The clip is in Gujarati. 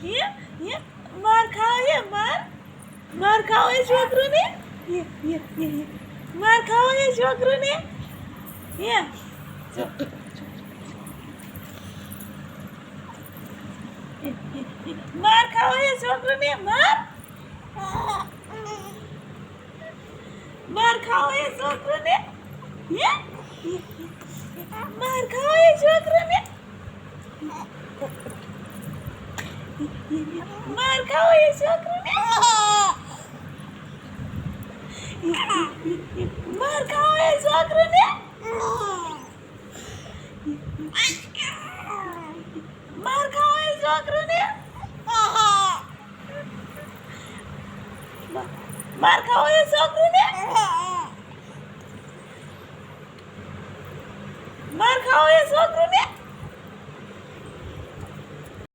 હે માર ખાઓ હે માર ખાઓ એ છોકરુંને માર ખાઓ એ છોકરુંને હે માર ખાઓ એ છોકરુંને માર ખાઓ એ છોકરુંને હે માર ખાઓ એ છોકરુંને માર ખાઓ એ છોકરુંને માર ખાઓ એ છોકરુંને માર ખાઓ એ છોકરુંને માર ખાઓ એ છોકરુંને માર ખાઓ એ છોકરુંને